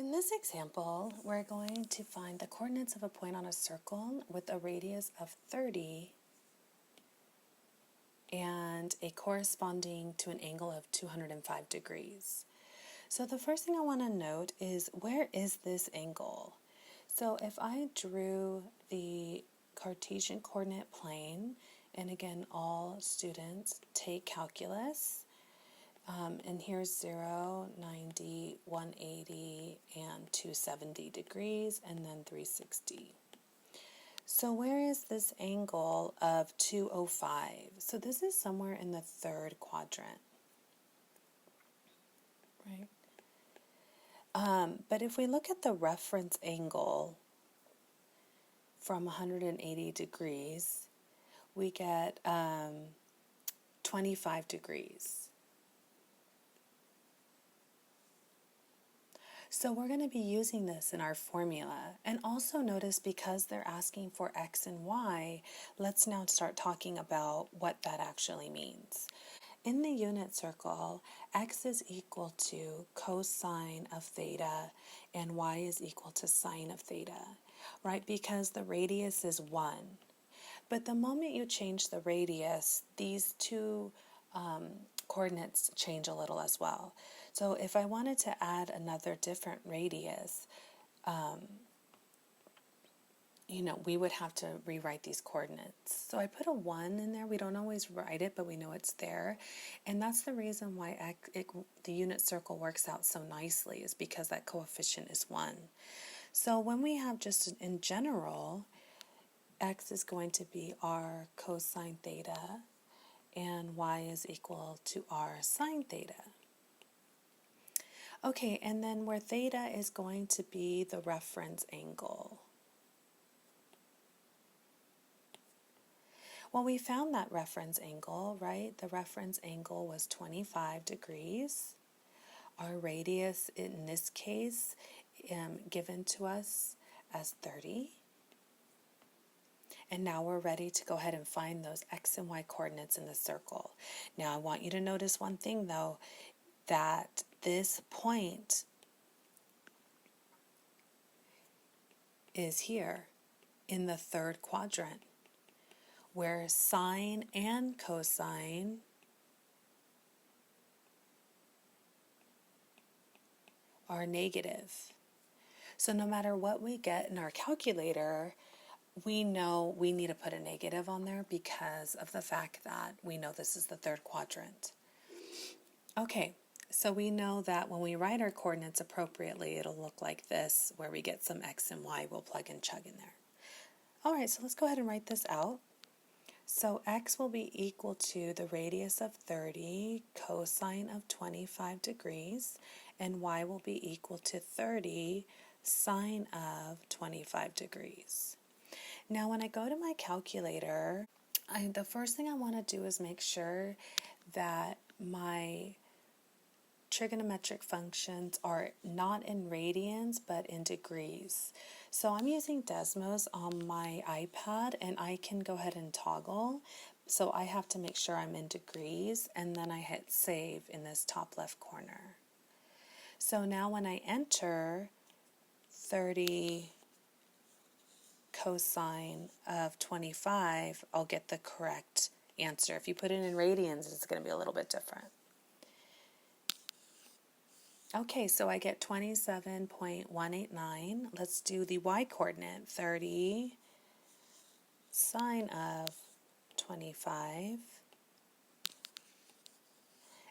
In this example, we're going to find the coordinates of a point on a circle with a radius of 30 and a corresponding to an angle of 205 degrees. So the first thing I want to note is, where is this angle? So if I drew the Cartesian coordinate plane, and again, all students take calculus, and here's 0, 90, 180, and 270 degrees, and then 360. So where is this angle of 205? So this is somewhere in the third quadrant, right? But if we look at the reference angle from 180 degrees, we get 25 degrees. So we're going to be using this in our formula. And also notice, because they're asking for x and y, let's now start talking about what that actually means. In the unit circle, x is equal to cosine of theta and y is equal to sine of theta, right? Because the radius is 1. But the moment you change the radius, these two coordinates change a little as well. So if I wanted to add another different radius, we would have to rewrite these coordinates. So I put a 1 in there. We don't always write it, but we know it's there. And that's the reason why the unit circle works out so nicely, is because that coefficient is 1. So when we have just in general, x is going to be r cosine theta, and y is equal to r sine theta. Okay, and then where theta is going to be the reference angle. Well, we found that reference angle, right? The reference angle was 25 degrees. Our radius in this case given to us as 30. And now we're ready to go ahead and find those x and y coordinates in the circle. Now I want you to notice one thing though, that this point is here in the third quadrant, where sine and cosine are negative. So no matter what we get in our calculator, we know we need to put a negative on there because of the fact that we know this is the third quadrant. Okay, so we know that when we write our coordinates appropriately, it'll look like this, where we get some x and y. We'll plug and chug in there. All right, so let's go ahead and write this out. So x will be equal to the radius of 30 cosine of 25 degrees, and y will be equal to 30 sine of 25 degrees. Now when I go to my calculator, the first thing I want to do is make sure that my trigonometric functions are not in radians but in degrees. So I'm using Desmos on my iPad, and I can go ahead and toggle. So I have to make sure I'm in degrees, and then I hit save in this top left corner. So now when I enter 30 cosine of 25, I'll get the correct answer. If you put it in radians, it's going to be a little bit different. Okay, so I get 27.189. Let's do the y coordinate, 30 sine of 25.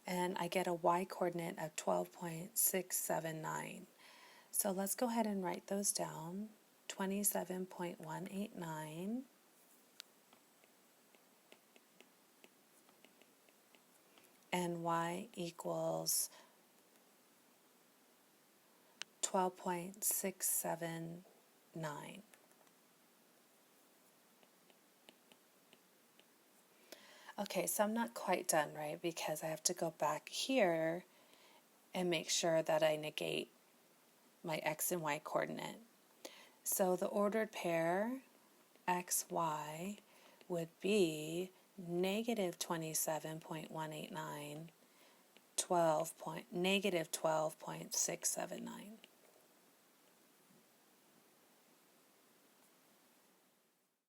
And I get a y coordinate of 12.679. So let's go ahead and write those down. 27.189 and y equals 12.679. Okay, so I'm not quite done, right? Because I have to go back here and make sure that I negate my x and y coordinate. So the ordered pair x, y would be negative 27.189, negative 12.679.